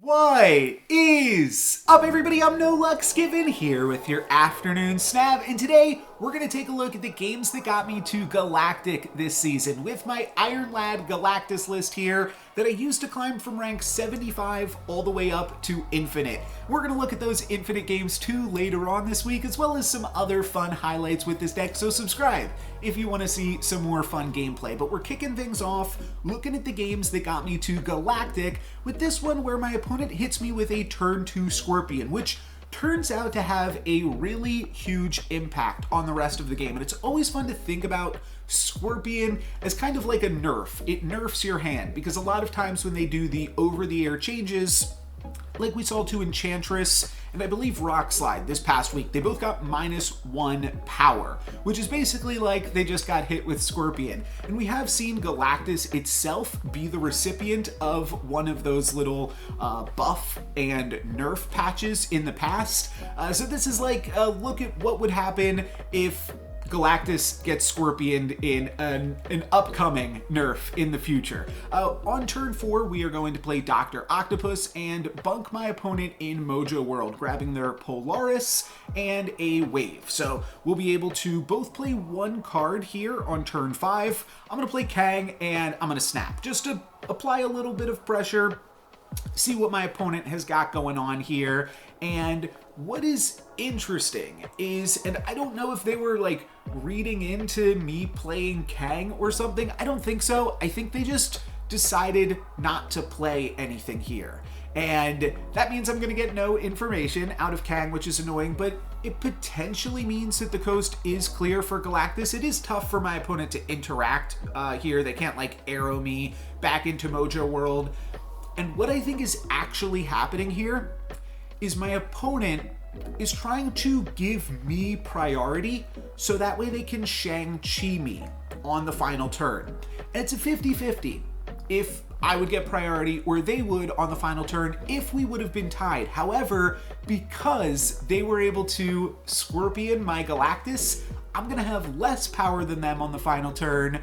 What is up, everybody? I'm No Lux Given here with your afternoon snap, and today we're going to take a look at the games that got me to Galactic this season with my Iron Lad Galactus list here that I used to climb from rank 75 all the way up to Infinite. We're going to look at those Infinite games too later on this week, as well as some other fun highlights with this deck, so subscribe if you want to see some more fun gameplay. But we're kicking things off looking at the games that got me to Galactic, with this one where my opponent hits me with a turn 2 Scorpion, which turns out to have a really huge impact on the rest of the game. And it's always fun to think about Scorpion as kind of like a nerf. It nerfs your hand, because a lot of times when they do the over-the-air changes, like we saw to Enchantress and I believe Rock Slide this past week, they both got -1 power, which is basically like they just got hit with Scorpion. And we have seen Galactus itself be the recipient of one of those little buff and nerf patches in the past. So this is like a look at what would happen if Galactus gets Scorpioned in an upcoming nerf in the future. On turn 4, we are going to play Dr. Octopus and bunk my opponent in Mojo World, grabbing their Polaris and a Wave. So we'll be able to both play one card here on turn 5. I'm going to play Kang and I'm going to snap, just to apply a little bit of pressure, see what my opponent has got going on here. And what is interesting is, and I don't know if they were like reading into me playing Kang or something. I don't think so. I think they just decided not to play anything here. And that means I'm going to get no information out of Kang, which is annoying, but it potentially means that the coast is clear for Galactus. It is tough for my opponent to interact here. They can't like arrow me back into Mojo World. And what I think is actually happening here is my opponent is trying to give me priority so that way they can Shang-Chi me on the final turn. And it's a 50-50 if I would get priority or they would on the final turn if we would have been tied. However, because they were able to Scorpion my Galactus, I'm going to have less power than them on the final turn,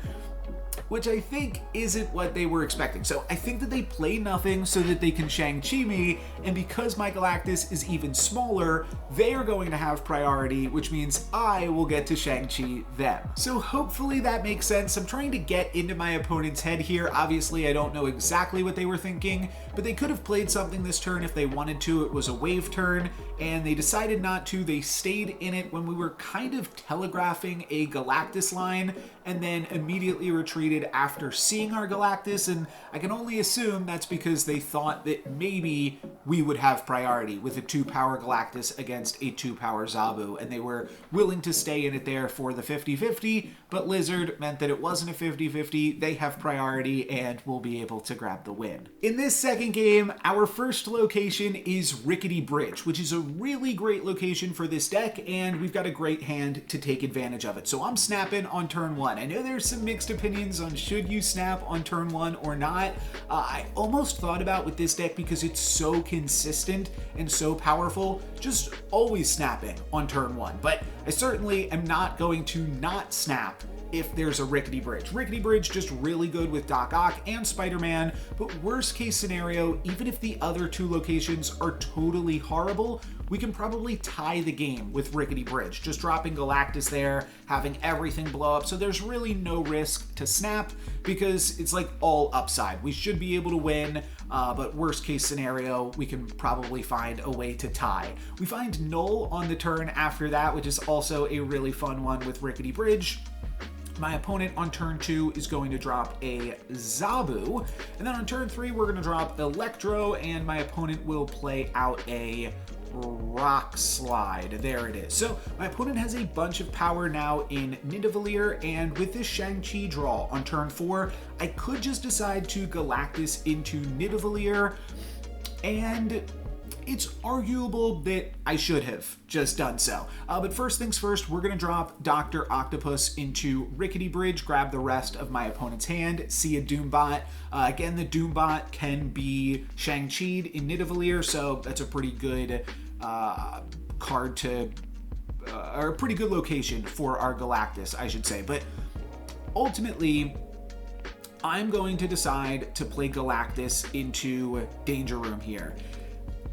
which I think isn't what they were expecting. So I think that they play nothing so that they can Shang-Chi me, and because my Galactus is even smaller, they are going to have priority, which means I will get to Shang-Chi them. So hopefully that makes sense. I'm trying to get into my opponent's head here. Obviously, I don't know exactly what they were thinking, but they could have played something this turn if they wanted to. It was a wave turn, and they decided not to. They stayed in it when we were kind of telegraphing a Galactus line, and then immediately retreated after seeing our Galactus, and I can only assume that's because they thought that maybe we would have priority with a 2-power Galactus against a 2-power Zabu, and they were willing to stay in it there for the 50-50, but Lizard meant that it wasn't a 50-50, they have priority, and we'll be able to grab the win. In this second game, our first location is Rickety Bridge, which is a really great location for this deck, and we've got a great hand to take advantage of it. So I'm snapping on turn 1. I know there's some mixed opinions on should you snap on turn 1 or not. I almost thought about with this deck, because it's so consistent and so powerful, just always snapping on turn 1. But I certainly am not going to not snap if there's a Rickety Bridge. Rickety Bridge just really good with Doc Ock and Spider-Man, but worst case scenario, even if the other 2 locations are totally horrible, we can probably tie the game with Rickety Bridge, just dropping Galactus there, having everything blow up, so there's really no risk to snap because it's like all upside. We should be able to win, but worst case scenario, we can probably find a way to tie. We find Null on the turn after that, which is also a really fun one with Rickety Bridge. My opponent on turn 2 is going to drop a Zabu, and then on turn 3 we're going to drop Electro, and my opponent will play out a Rock Slide. There it is. So my opponent has a bunch of power now in Nidavellir, and with this Shang-Chi draw on turn 4, I could just decide to Galactus into Nidavellir, and it's arguable that I should have just done so. But first things first, we're going to drop Dr. Octopus into Rickety Bridge, grab the rest of my opponent's hand, see a Doombot. Again, the Doombot can be Shang-Chi'd in Nidavellir, so that's a pretty good card to, or a pretty good location for our Galactus, I should say. But ultimately, I'm going to decide to play Galactus into Danger Room here.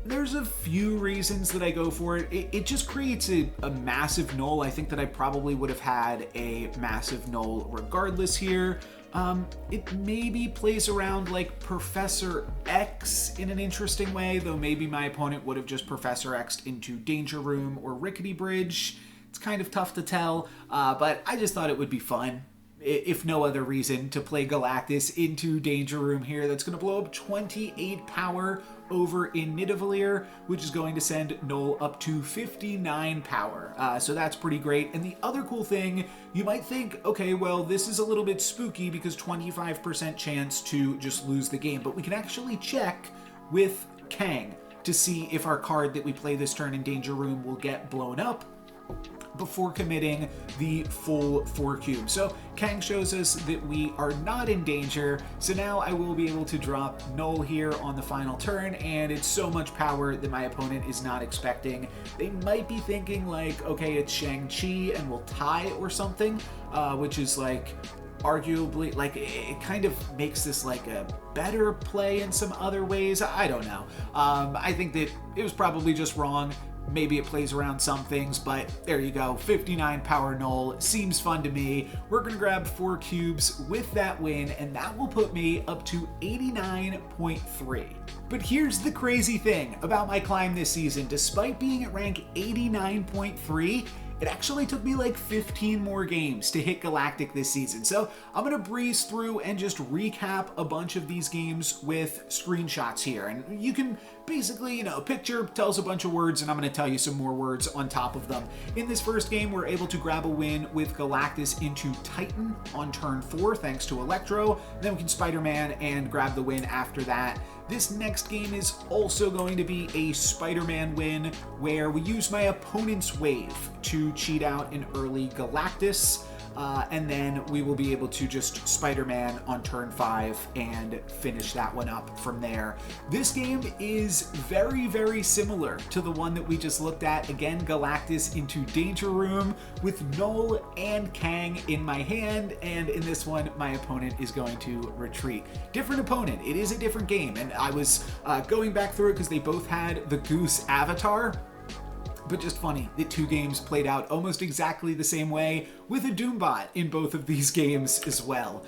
There's a few reasons that I go for it. It just creates a massive null. I think that I probably would have had a massive null regardless here. It maybe plays around like Professor X in an interesting way, though maybe my opponent would have just Professor X'd into Danger Room or Rickety Bridge. It's kind of tough to tell, but I just thought it would be fun, if no other reason, to play Galactus into Danger Room here. That's going to blow up 28 power over in Nidavellir, which is going to send Null up to 59 power. So that's pretty great. And the other cool thing, you might think, okay, well, this is a little bit spooky because 25% chance to just lose the game, but we can actually check with Kang to see if our card that we play this turn in Danger Room will get blown up before committing the full 4 cubes. So Kang shows us that we are not in danger, so now I will be able to drop Null here on the final turn, and it's so much power that my opponent is not expecting. They might be thinking like, okay, it's Shang-Chi and we'll tie or something, which is like arguably, like, it kind of makes this like a better play in some other ways. I don't know. I think that it was probably just wrong. Maybe it plays around some things, but there you go. 59 power Null seems fun to me. We're going to grab 4 cubes with that win, and that will put me up to 89.3. But here's the crazy thing about my climb this season. Despite being at rank 89.3, it actually took me like 15 more games to hit Galactic this season. So I'm going to breeze through and just recap a bunch of these games with screenshots here. And you can basically, a picture tells a bunch of words, and I'm going to tell you some more words on top of them. In this first game, we're able to grab a win with Galactus into Titan on turn 4, thanks to Electro. Then we can Spider-Man and grab the win after that. This next game is also going to be a Spider-Man win where we use my opponent's wave to cheat out an early Galactus. And then we will be able to just Spider-Man on turn 5 and finish that one up from there. This game is very, very similar to the one that we just looked at. Again, Galactus into Danger Room with Null and Kang in my hand, and in this one, my opponent is going to retreat. Different opponent. It is a different game, and I was going back through it because they both had the Goose avatar. But just funny that 2 games played out almost exactly the same way with a Doombot in both of these games as well.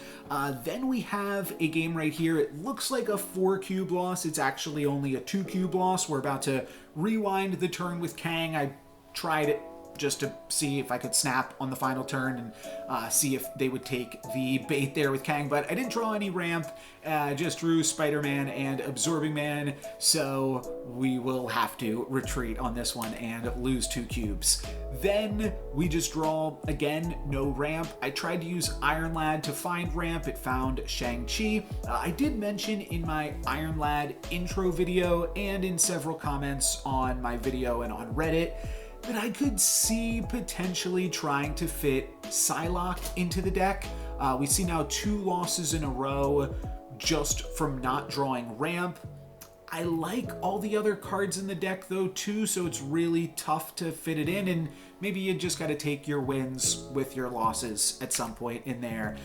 Then we have a game right here. It looks like a 4 cube loss. It's actually only a 2 cube loss. We're about to rewind the turn with Kang. I tried it just to see if I could snap on the final turn and see if they would take the bait there with Kang, but I didn't draw any ramp, just drew Spider-Man and Absorbing Man, so we will have to retreat on this one and lose 2 cubes. Then we just draw, again, no ramp. I tried to use Iron Lad to find ramp. It found Shang-Chi. I did mention in my Iron Lad intro video and in several comments on my video and on Reddit that I could see potentially trying to fit Psylocke into the deck. We see now 2 losses in a row just from not drawing ramp. I like all the other cards in the deck though too, so it's really tough to fit it in, and maybe you just got to take your wins with your losses at some point in there.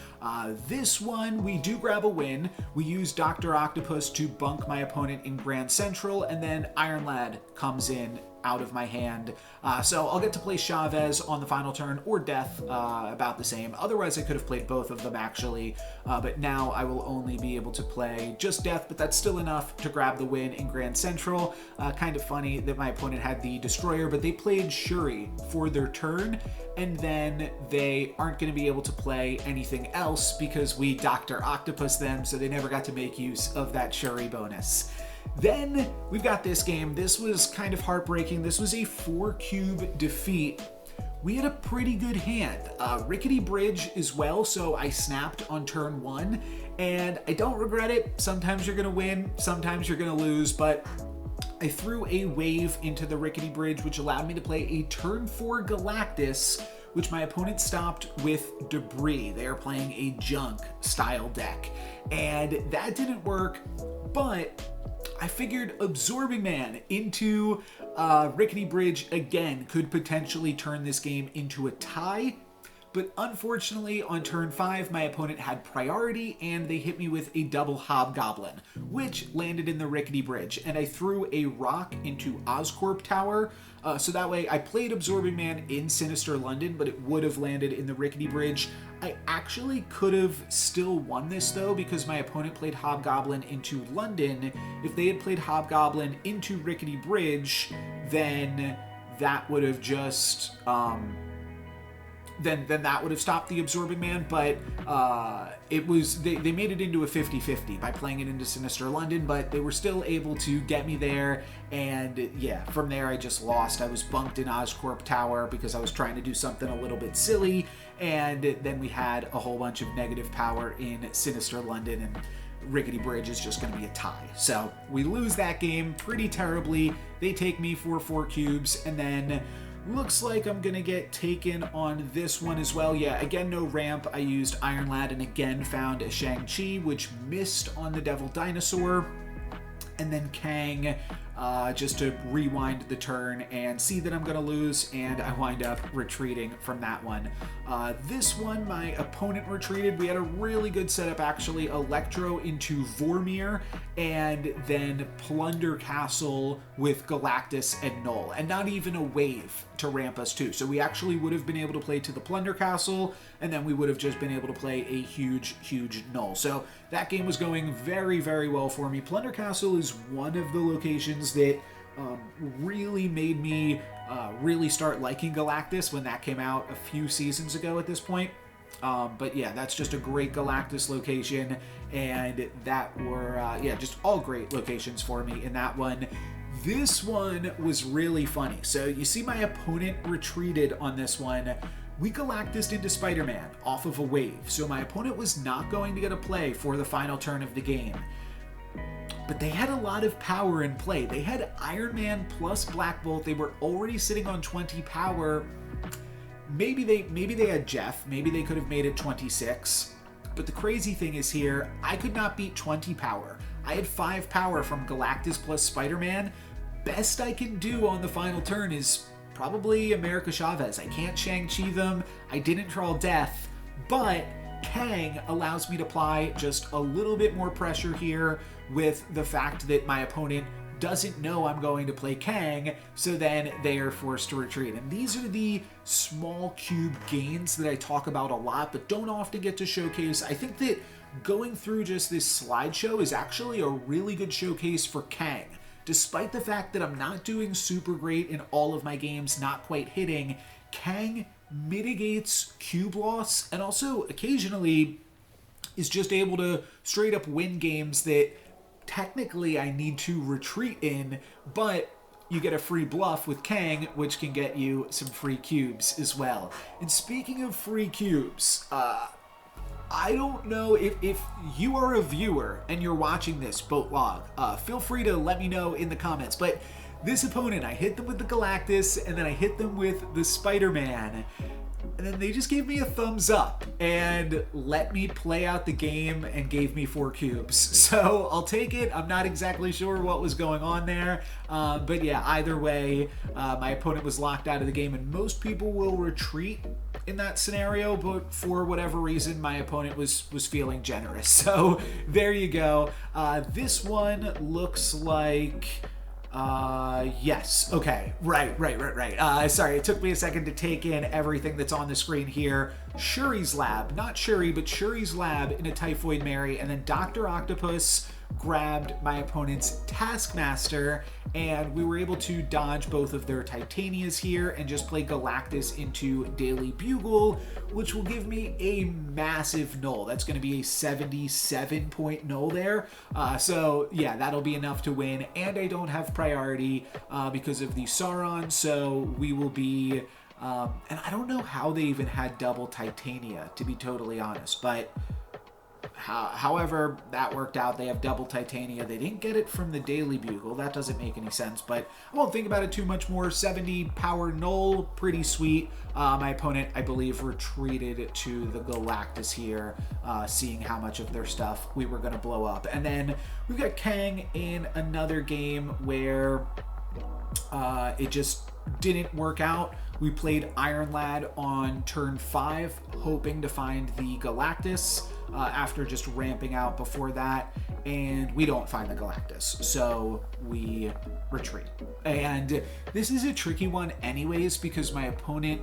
This one, we do grab a win. We use Dr. Octopus to bunk my opponent in Grand Central, and then Iron Lad comes in out of my hand. So I'll get to play Chavez on the final turn, or Death, about the same. Otherwise, I could have played both of them actually, but now I will only be able to play just Death, but that's still enough to grab the win in Grand Central. Kind of funny that my opponent had the Destroyer, but they played Shuri for their turn, and then they aren't going to be able to play anything else because we Dr. Octopus them, so they never got to make use of that Shuri bonus. Then we've got this game. This was kind of heartbreaking. This was a 4 cube defeat. We had a pretty good hand. Rickety Bridge as well, so I snapped on turn 1, and I don't regret it. Sometimes you're gonna win, sometimes you're gonna lose, but I threw a wave into the Rickety Bridge, which allowed me to play a turn 4 Galactus, which my opponent stopped with Debris. They are playing a junk style deck, and that didn't work, but I figured Absorbing Man into Rickety Bridge again could potentially turn this game into a tie, but unfortunately on turn 5 my opponent had priority and they hit me with a double Hobgoblin, which landed in the Rickety Bridge, and I threw a rock into Oscorp Tower, so that way I played Absorbing Man in Sinister London, but it would have landed in the Rickety Bridge. I actually could have still won this though, because my opponent played Hobgoblin into London. If they had played Hobgoblin into Rickety Bridge, then that would have just then that would have stopped the Absorbing Man, but it was they made it into a 50-50 by playing it into Sinister London, but they were still able to get me there, and yeah, from there I just lost. I was bunked in Oscorp Tower because I was trying to do something a little bit silly, and then we had a whole bunch of negative power in Sinister London, and Rickety Bridge is just going to be a tie. So we lose that game pretty terribly. They take me for 4 cubes, and then looks like I'm going to get taken on this one as well. Yeah, again, no ramp. I used Iron Lad and again found a Shang-Chi, which missed on the Devil Dinosaur. And then Kang, just to rewind the turn and see that I'm going to lose, and I wind up retreating from that one. This one, my opponent retreated. We had a really good setup, actually. Electro into Vormir, and then Plunder Castle with Galactus and Null, and not even a wave to ramp us to. So we actually would have been able to play to the Plunder Castle, and then we would have just been able to play a huge Null. So that game was going very, very well for me. Plunder Castle is one of the locations that really made me really start liking Galactus when that came out a few seasons ago at this point. But yeah, that's just a great Galactus location, and that were, yeah, just all great locations for me in that one. This one was really funny. So you see my opponent retreated on this one. We Galactused into Spider-Man off of a wave, so my opponent was not going to get a play for the final turn of the game. But they had a lot of power in play. They had Iron Man plus Black Bolt. They were already sitting on 20 power. Maybe they had Jeff. Maybe they could have made it 26. But the crazy thing is here, I could not beat 20 power. I had 5 power from Galactus plus Spider-Man. Best I can do on the final turn is probably America Chavez. I can't Shang-Chi them. I didn't draw Death, but Kang allows me to apply just a little bit more pressure here with the fact that my opponent doesn't know I'm going to play Kang, so then they are forced to retreat. And these are the small cube gains that I talk about a lot, but don't often get to showcase. I think that going through just this slideshow is actually a really good showcase for Kang. Despite the fact that I'm not doing super great in all of my games, not quite hitting, Kang mitigates cube loss and also occasionally is just able to straight up win games that technically I need to retreat in, but you get a free bluff with Kang, which can get you some free cubes as well. And speaking of free cubes, I don't know if you are a viewer and you're watching this boat log, feel free to let me know in the comments, but this opponent, I hit them with the Galactus and then I hit them with the Spider-Man, and then they just gave me a thumbs up and let me play out the game and gave me 4 cubes. So I'll take it. I'm not exactly sure what was going on there. But yeah, either way, my opponent was locked out of the game, and most people will retreat in that scenario, but for whatever reason, my opponent was feeling generous. So there you go. This one looks like... yes. Okay. Right. Sorry, it took me a second to take in everything that's on the screen here. Shuri's Lab. Not Shuri, but Shuri's Lab in a Typhoid Mary, and then Dr. Octopus grabbed my opponent's Taskmaster, and we were able to dodge both of their Titanias here and just play Galactus into Daily Bugle, which will give me a massive null. That's going to be a 77-point null there. So yeah, that'll be enough to win, and I don't have priority because of the Sauron, so we will be... and I don't know how they even had double Titania, to be totally honest, but... However, that worked out. They have double Titania. They didn't get it from the Daily Bugle. That doesn't make any sense, but I won't think about it too much more. 70 power null, pretty sweet. My opponent, I believe, retreated to the Galactus here, seeing how much of their stuff we were going to blow up. And then we've got Kang in another game where it just didn't work out. We played Iron Lad on turn 5, hoping to find the Galactus after just ramping out before that, and we don't find the Galactus, so we retreat. And this is a tricky one anyways, because my opponent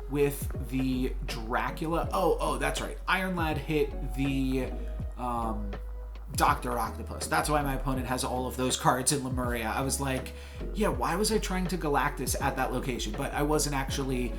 with the Dracula, oh, that's right, Iron Lad hit the Dr. Octopus. That's why my opponent has all of those cards in Lemuria. I was like, yeah, why was I trying to Galactus at that location? But I wasn't actually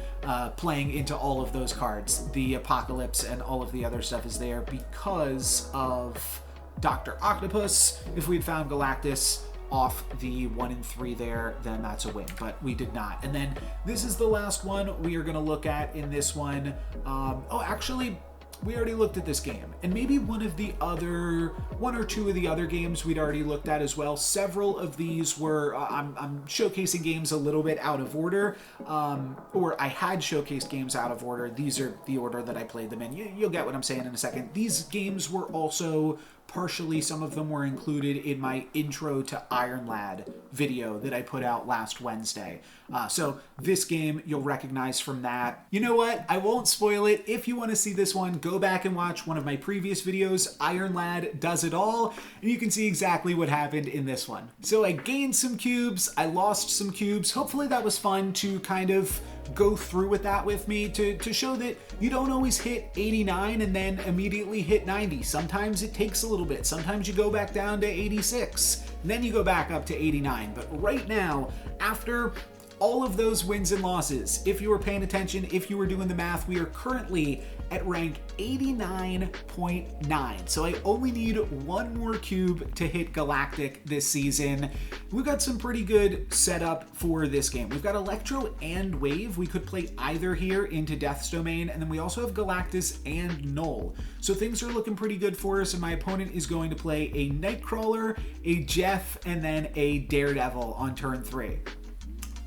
playing into all of those cards. The Apocalypse and all of the other stuff is there because of Dr. Octopus. If we'd found Galactus off the 1 and 3 there, then that's a win, but we did not. And then this is the last one we are going to look at in this one. Actually, we already looked at this game, and maybe one or two of the other games we'd already looked at as well. Several of these were, I'm showcasing games a little bit out of order, or I had showcased games out of order. These are the order that I played them in. You'll get what I'm saying in a second. These games were also partially, some of them were included in my intro to Iron Lad video that I put out last Wednesday. So this game you'll recognize from that. You know what? I won't spoil it. If you want to see this one, go back and watch one of my previous videos. Iron Lad does it all, and you can see exactly what happened in this one. So I gained some cubes, I lost some cubes. Hopefully that was fun to kind of go through with that with me, to show that you don't always hit 89 and then immediately hit 90. Sometimes it takes a little bit. Sometimes you go back down to 86, and then you go back up to 89. But right now, after all of those wins and losses, if you were paying attention, if you were doing the math, we are currently at rank 89.9. So I only need one more cube to hit Galactic this season. We've got some pretty good setup for this game. We've got Electro and Wave. We could play either here into Death's Domain, and then we also have Galactus and Null. So things are looking pretty good for us, and my opponent is going to play a Nightcrawler, a Jeff, and then a Daredevil on turn 3.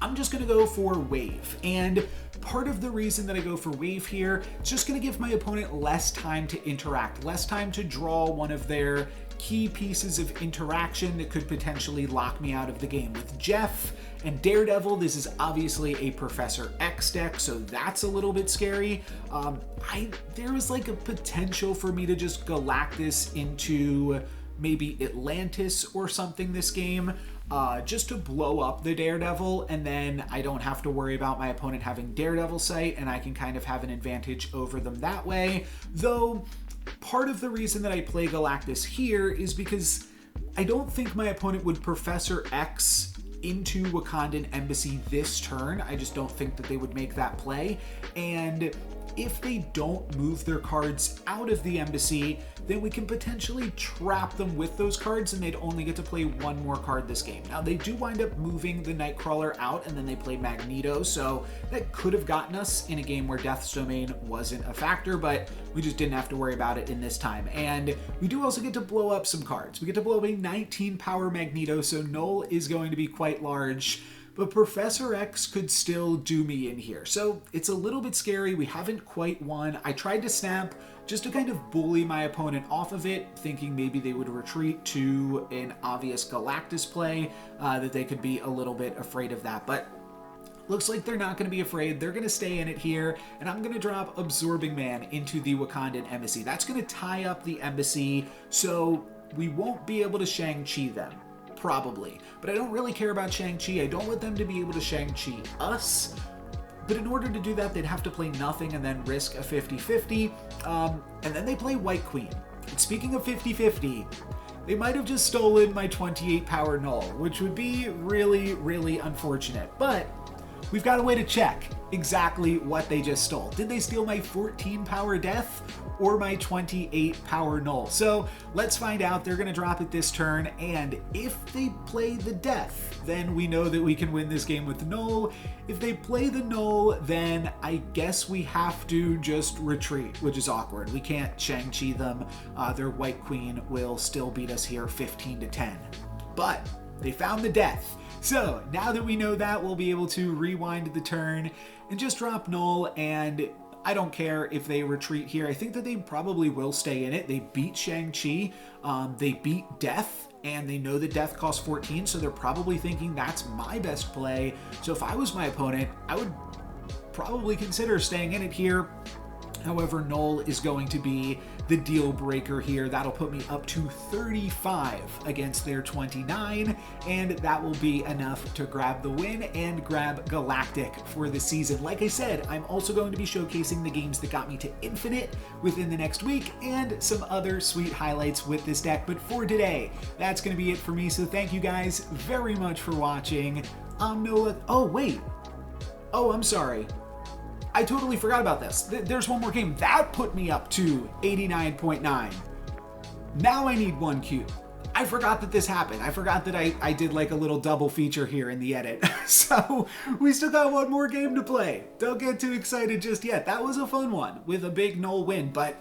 I'm just going to go for Wave, and part of the reason that I go for Wave here, it's just going to give my opponent less time to interact, less time to draw one of their key pieces of interaction that could potentially lock me out of the game. With Jeff and Daredevil, this is obviously a Professor X deck, so that's a little bit scary. There is like a potential for me to just Galactus into maybe Atlantis or something this game, just to blow up the Daredevil, and then I don't have to worry about my opponent having Daredevil sight, and I can kind of have an advantage over them that way. Though, part of the reason that I play Galactus here is because I don't think my opponent would Professor X into Wakandan Embassy this turn. I just don't think that they would make that play, and if they don't move their cards out of the embassy, then we can potentially trap them with those cards, and they'd only get to play one more card this game. Now, they do wind up moving the Nightcrawler out, and then they play Magneto, so that could have gotten us in a game where Death's Domain wasn't a factor, but we just didn't have to worry about it in this time. And we do also get to blow up some cards. We get to blow up a 19 power Magneto, so Null is going to be quite large, but Professor X could still do me in here. So it's a little bit scary. We haven't quite won. I tried to snap just to kind of bully my opponent off of it, thinking maybe they would retreat to an obvious Galactus play, that they could be a little bit afraid of that. But looks like they're not going to be afraid. They're going to stay in it here, and I'm going to drop Absorbing Man into the Wakandan Embassy. That's going to tie up the embassy, so we won't be able to Shang-Chi them. Probably. But I don't really care about Shang-Chi. I don't want them to be able to Shang-Chi us. But in order to do that, they'd have to play nothing and then risk a 50-50. And then they play White Queen. And speaking of 50-50, they might have just stolen my 28 power Null, which would be really, really unfortunate. But we've got a way to check exactly what they just stole. Did they steal my 14 power Death or my 28 power Null? So let's find out. They're going to drop it this turn, and if they play the Death, then we know that we can win this game with Null. If they play the Null, then I guess we have to just retreat, which is awkward. We can't Shang-Chi them. Their White Queen will still beat us here 15-10. But they found the Death. So now that we know that, we'll be able to rewind the turn and just drop Null, and I don't care if they retreat here. I think that they probably will stay in it. They beat Shang-Chi, they beat Death, and they know that Death costs 14, so they're probably thinking that's my best play. So if I was my opponent, I would probably consider staying in it here. However, Null is going to be the deal breaker here. That'll put me up to 35 against their 29, and that will be enough to grab the win and grab Galactic for the season. Like I said, I'm also going to be showcasing the games that got me to Infinite within the next week and some other sweet highlights with this deck. But for today, that's going to be it for me. So thank you guys very much for watching. I'm Noah. Oh, wait. Oh, I'm sorry. I totally forgot about this. There's one more game. That put me up to 89.9. Now I need 1 cube. I forgot that this happened. I forgot that I did like a little double feature here in the edit. So we still got one more game to play. Don't get too excited just yet. That was a fun one with a big Null win, but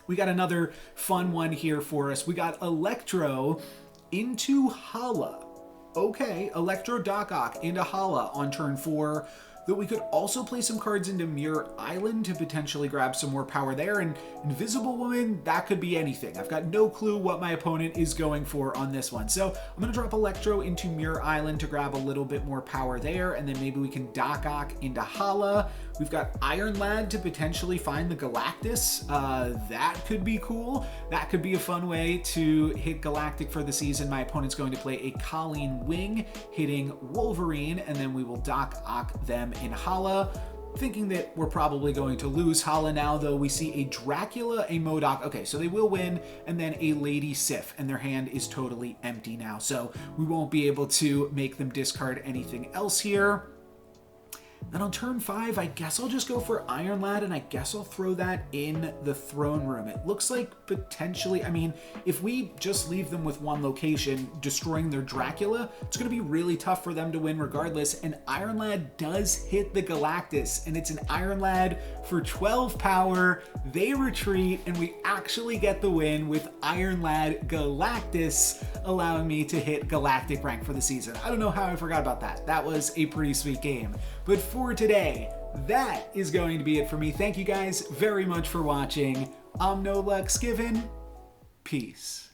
we got another fun one here for us. We got Electro into Hala. Okay, Electro Doc Ock into Hala on turn 4. Though we could also play some cards into Muir Island to potentially grab some more power there. And Invisible Woman, that could be anything. I've got no clue what my opponent is going for on this one. So I'm going to drop Electro into Muir Island to grab a little bit more power there. And then maybe we can Doc Ock into Hala. We've got Iron Lad to potentially find the Galactus. That could be cool. That could be a fun way to hit Galactic for the season. My opponent's going to play a Colleen Wing, hitting Wolverine, and then we will Doc Ock them in Hala. Thinking that we're probably going to lose Hala now, though. We see a Dracula, a MODOK. Okay, so they will win, and then a Lady Sif, and their hand is totally empty now. So we won't be able to make them discard anything else here. Then on turn 5, I guess I'll just go for Iron Lad, and I guess I'll throw that in the throne room. It looks like potentially, I mean, if we just leave them with one location, destroying their Dracula, it's going to be really tough for them to win regardless. And Iron Lad does hit the Galactus, and it's an Iron Lad for 12 power. They retreat, and we actually get the win with Iron Lad Galactus, allowing me to hit Galactic rank for the season. I don't know how I forgot about that. That was a pretty sweet game. But for today, that is going to be it for me. Thank you guys very much for watching. I'm No Lux Given. Peace.